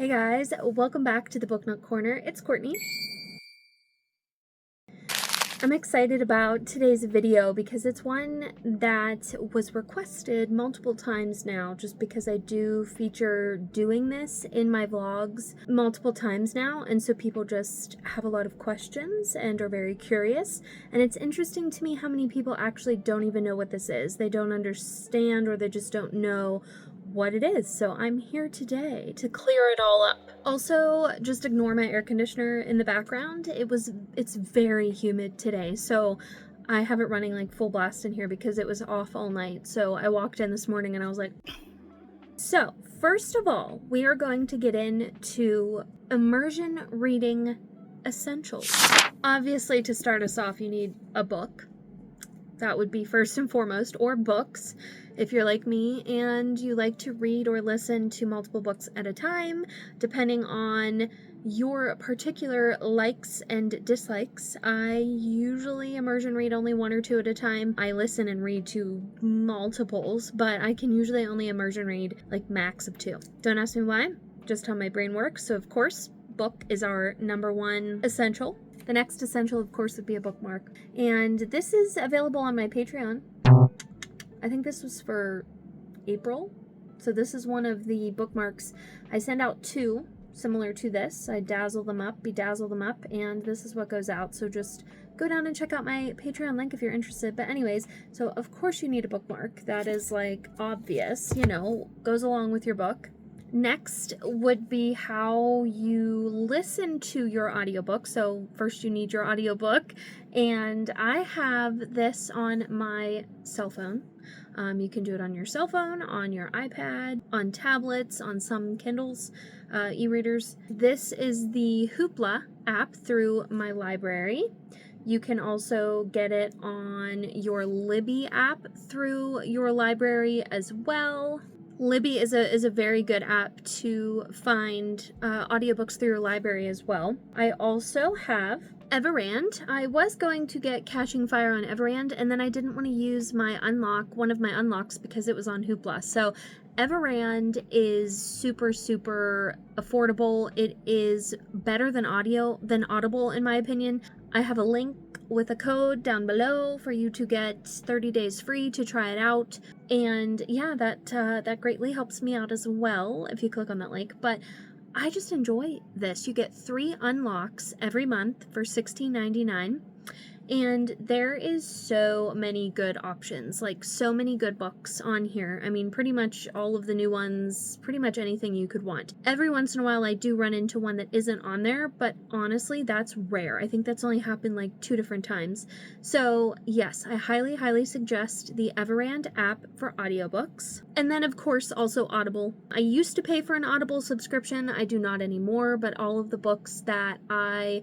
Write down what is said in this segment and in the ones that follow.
Hey guys, welcome back to the Book Nook Corner. It's Courtney. I'm excited about today's video because it's one that was requested multiple times now, just because I do feature doing this in my vlogs multiple times now, and so people just have a lot of questions and are very curious. And it's interesting to me how many people actually don't even know what this is. They don't understand, or they just don't know what it is. So I'm here today to clear it all up. Also, just ignore my air conditioner in the background. It's very humid today, so I have it running like full blast in here because it was off all night. So I walked in this morning and I was like, so first of all, we are going to get into immersion reading essentials. Obviously, to start us off, you need a book. That would be first and foremost, or books if you're like me and you like to read or listen to multiple books at a time, depending on your particular likes and dislikes. I usually immersion read only one or two at a time. I listen and read to multiples, but I can usually only immersion read like max of two. Don't ask me why, just how my brain works. So of course, book is our number one essential. The next essential, of course, would be a bookmark. And this is available on my Patreon. I think this was for April. So this is one of the bookmarks. I send out two similar to this. I dazzle them up, bedazzle them up, and this is what goes out. So just go down and check out my Patreon link if you're interested. But anyways, so of course you need a bookmark. That is like obvious, you know, goes along with your book. Next would be how you listen to your audiobook. So first you need your audiobook, and I have this on my cell phone. You can do it on your cell phone, on your iPad, on tablets, on some Kindles, e-readers. This is the Hoopla app through my library. You can also get it on your Libby app through your library as well. Libby is a very good app to find audiobooks through your library as well. I also have Everand. I was going to get Catching Fire on Everand, and then I didn't want to use my one of my unlocks, because it was on Hoopla. So Everand is super, super affordable. It is better than Audible, in my opinion. I have a link with a code down below for you to get 30 days free to try it out. And yeah, that greatly helps me out as well if you click on that link. But I just enjoy this. You get 3 unlocks every month for $16.99. And there is so many good options, like so many good books on here. I mean, pretty much all of the new ones, pretty much anything you could want. Every once in a while, I do run into one that isn't on there, but honestly, that's rare. I think that's only happened like 2 different times. So yes, I highly, highly suggest the Everand app for audiobooks. And then of course, also Audible. I used to pay for an Audible subscription. I do not anymore, but all of the books that I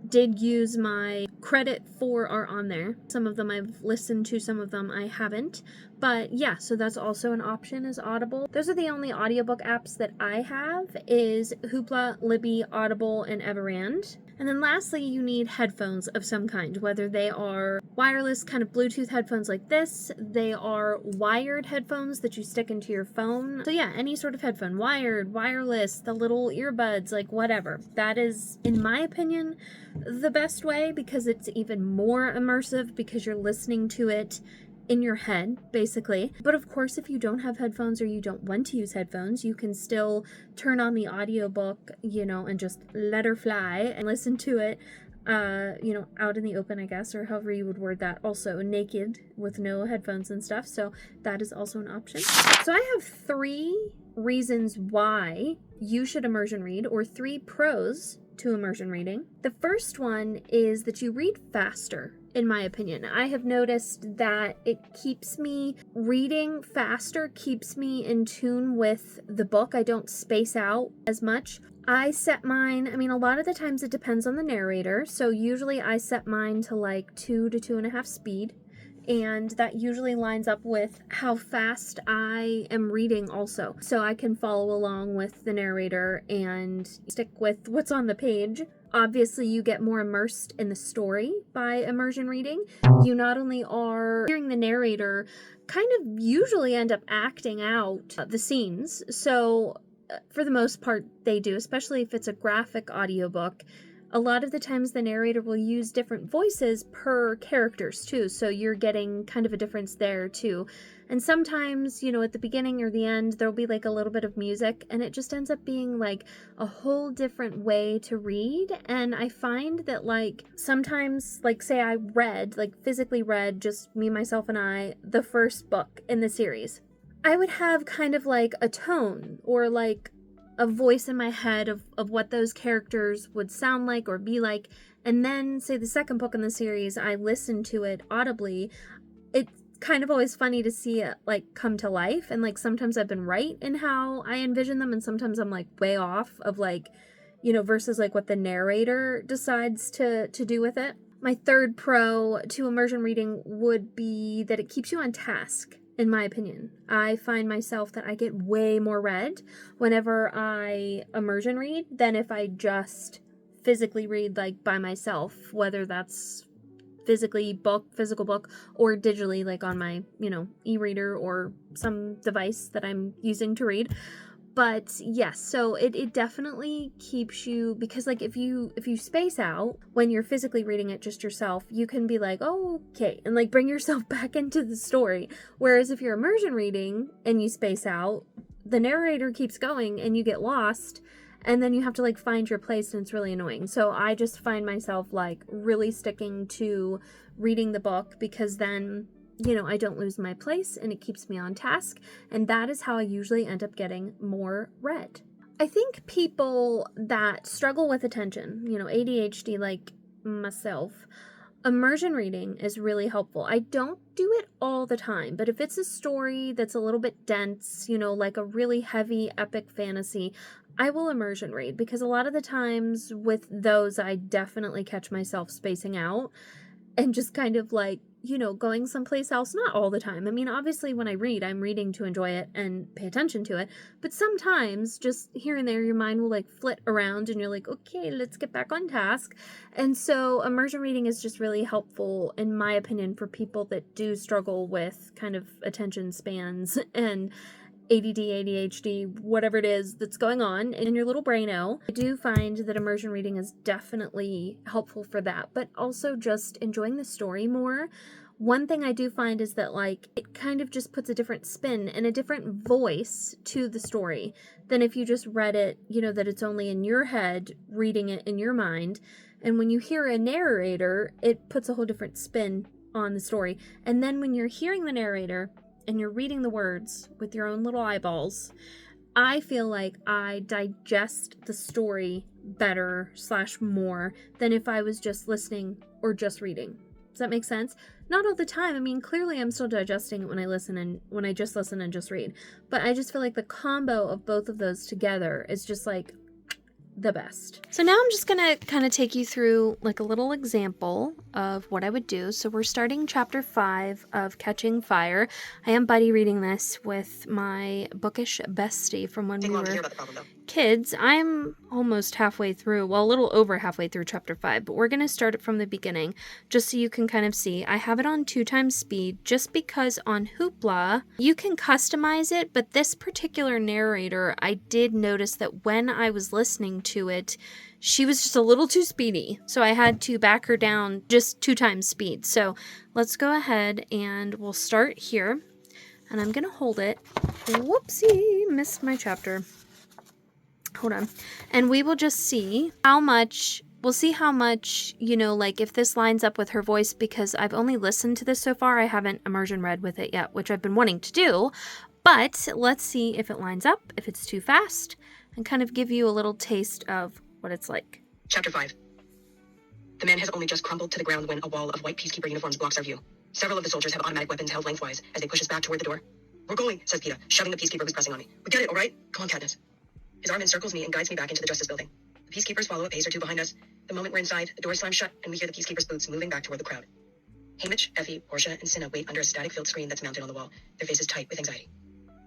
did use my credit for are on there. Some of them I've listened to, some of them I haven't. But yeah, so that's also an option, is Audible. Those are the only audiobook apps that I have, is Hoopla, Libby, Audible, and Everand. And then lastly, you need headphones of some kind, whether they are wireless kind of Bluetooth headphones like this, they are wired headphones that you stick into your phone. So yeah, any sort of headphone, wired, wireless, the little earbuds, like whatever. That is, in my opinion, the best way, because it's even more immersive because you're listening to it in your head, basically. But of course, if you don't have headphones or you don't want to use headphones, you can still turn on the audiobook, you know, and just let her fly and listen to it, you know, out in the open, I guess, or however you would word that. Also naked with no headphones and stuff. So that is also an option. So I have 3 reasons why you should immersion read, or 3 pros to immersion reading. The first one is that you read faster. In my opinion, I have noticed that it keeps me reading faster, keeps me in tune with the book. I don't space out as much. I set mine, I mean, a lot of the times it depends on the narrator. So usually I set mine to like 2 to 2.5 speed. And that usually lines up with how fast I am reading also. So I can follow along with the narrator and stick with what's on the page. Obviously, you get more immersed in the story by immersion reading. You not only are hearing the narrator kind of usually end up acting out the scenes. So for the most part, they do, especially if it's a graphic audiobook. A lot of the times the narrator will use different voices per characters too, so you're getting kind of a difference there too. And sometimes, you know, at the beginning or the end, there'll be like a little bit of music, and it just ends up being like a whole different way to read. And I find that like sometimes, like say I read, like physically read, just me, myself, and I, the first book in the series, I would have kind of like a tone or like a voice in my head of what those characters would sound like or be like. And then, say, the second book in the series, I listened to it audibly. It's kind of always funny to see it, like, come to life. And, like, sometimes I've been right in how I envision them, and sometimes I'm, like, way off of, like, you know, versus, like, what the narrator decides to do with it. My third pro to immersion reading would be that it keeps you on task. In my opinion, I find myself that I get way more read whenever I immersion read than if I just physically read like by myself, whether that's physical book, or digitally like on my, you know, e-reader or some device that I'm using to read. But yes, so it definitely keeps you, because like if you space out when you're physically reading it just yourself, you can be like, oh, okay, and like bring yourself back into the story. Whereas if you're immersion reading and you space out, the narrator keeps going and you get lost, and then you have to like find your place, and it's really annoying. So I just find myself like really sticking to reading the book, because then, you know, I don't lose my place and it keeps me on task. And that is how I usually end up getting more read. I think people that struggle with attention, you know, ADHD like myself, immersion reading is really helpful. I don't do it all the time, but if it's a story that's a little bit dense, you know, like a really heavy epic fantasy, I will immersion read, because a lot of the times with those, I definitely catch myself spacing out and just kind of like, you know, going someplace else. Not all the time. I mean, obviously when I read, I'm reading to enjoy it and pay attention to it. But sometimes just here and there, your mind will like flit around and you're like, okay, let's get back on task. And so immersion reading is just really helpful, in my opinion, for people that do struggle with kind of attention spans and ADD, ADHD, whatever it is that's going on in your little braino. I do find that immersion reading is definitely helpful for that, but also just enjoying the story more. One thing I do find is that like it kind of just puts a different spin and a different voice to the story than if you just read it, you know, that it's only in your head, reading it in your mind. And when you hear a narrator, it puts a whole different spin on the story. And then when you're hearing the narrator and you're reading the words with your own little eyeballs, I feel like I digest the story better / more than if I was just listening or just reading. Does that make sense? Not all the time. I mean, clearly I'm still digesting it when I listen and when I just listen and just read. But I just feel like the combo of both of those together is just like the best. So now I'm just gonna kind of take you through like a little example of what I would do. So we're starting chapter 5 of Catching Fire. I am buddy reading this with my bookish bestie from when we were kids. I'm almost halfway through, well, a little over halfway through chapter 5, but we're gonna start it from the beginning just so you can kind of see. I have it on 2x speed just because on Hoopla you can customize it, but this particular narrator, I did notice that when I was listening to it, she was just a little too speedy. So I had to back her down just 2x speed. So let's go ahead and we'll start here. And I'm going to hold it. Whoopsie, missed my chapter. Hold on. And we will just see how much, you know, like if this lines up with her voice, because I've only listened to this so far. I haven't immersion read with it yet, which I've been wanting to do. But let's see if it lines up, if it's too fast, and kind of give you a little taste of what it's like. Chapter 5. The man has only just crumbled to the ground when a wall of white peacekeeper uniforms blocks our view. Several of the soldiers have automatic weapons held lengthwise as they push us back toward the door. We're going, says Peeta, shoving the peacekeeper who's pressing on me. We get it, all right? Come on, Katniss. His arm encircles me and guides me back into the Justice Building. The peacekeepers follow a pace or two behind us. The moment we're inside, the door slams shut and we hear the peacekeepers' boots moving back toward the crowd. Haymitch, Effie, Portia, and Cinna wait under a static-filled screen that's mounted on the wall, their faces tight with anxiety.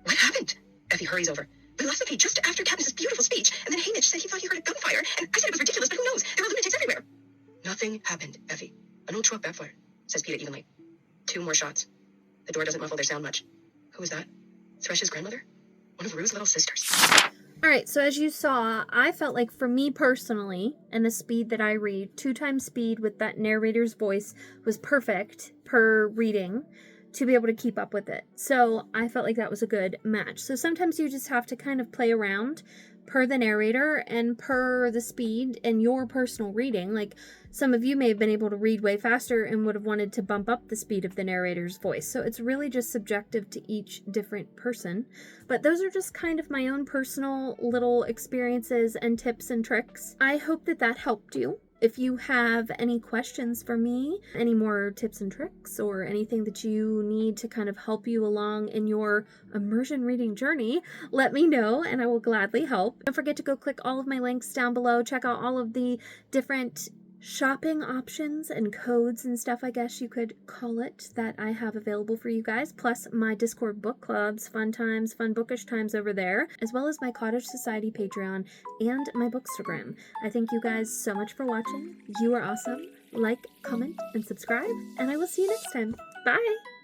What happened? Effie hurries over. We lost the page just after Katniss's beautiful speech, and then Haymitch said he thought he heard a gunfire, and I said it was ridiculous, but who knows? There were lunatics everywhere. Nothing happened, Effie. An old truck backfired, says Peeta evenly. 2 more shots. The door doesn't muffle their sound much. Who was that? Thresh's grandmother? One of Rue's little sisters. All right, so as you saw, I felt like for me personally, and the speed that I read, 2x speed with that narrator's voice was perfect per reading to be able to keep up with it. So I felt like that was a good match. So sometimes you just have to kind of play around per the narrator and per the speed and your personal reading. Like some of you may have been able to read way faster and would have wanted to bump up the speed of the narrator's voice. So it's really just subjective to each different person. But those are just kind of my own personal little experiences and tips and tricks. I hope that that helped you. If you have any questions for me, any more tips and tricks, or anything that you need to kind of help you along in your immersion reading journey, let me know and I will gladly help. Don't forget to go click all of my links down below. Check out all of the different shopping options and codes and stuff, I guess you could call it, that I have available for you guys, plus my Discord book clubs, fun times, fun bookish times over there, as well as my Cottage Society Patreon and my Bookstagram. I thank you guys so much for watching. You are awesome. Like, comment, and subscribe, and I will see you next time. Bye!